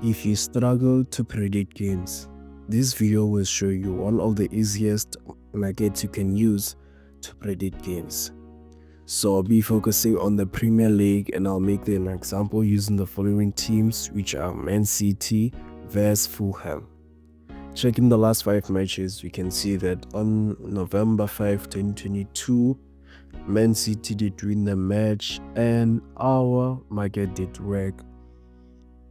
If you struggle to predict games, this video will show you one of the easiest markets you can use to predict games. So I'll be focusing on the Premier League, and I'll make an example using the following teams, which are Man City vs Fulham. Checking the last 5 matches, we can see that on November 5, 2022, Man City did win the match, and our market did work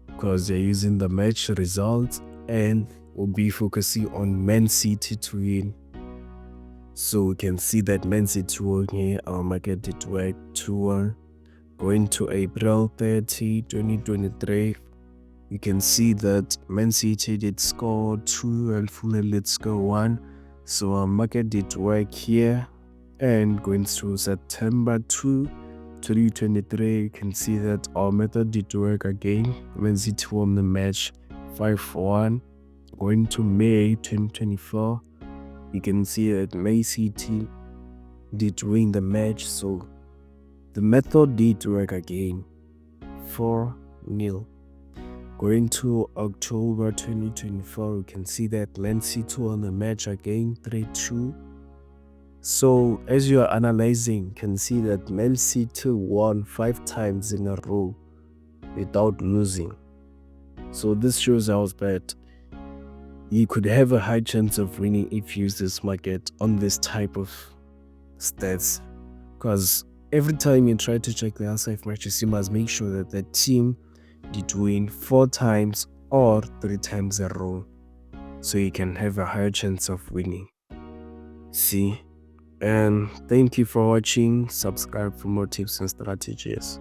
because they're using the match results, and we'll be focusing on Man City to win. So we can see that Man City won here, our market did work 2-1. Going to April 30, 2023, you can see that Man City did score 2 and Fulham did score 1. So our market did work here. And going to September 2, 2023, you can see that our method did work again. Man City won the match 5-1. Going to May 2024, you can see that Man City did win the match, so the method did work again, 4-0. Going to October 2024, you can see that Man City won the match again, 3-2. So as you are analyzing, you can see that Man City won 5 times in a row without losing. So this shows how bad you could have a high chance of winning if you use this market on this type of stats, because every time you try to check the last 5 matches, you must make sure that the team did win 4 times or 3 times in a row, so you can have a higher chance of winning. See, and thank you for watching. Subscribe for more tips and strategies.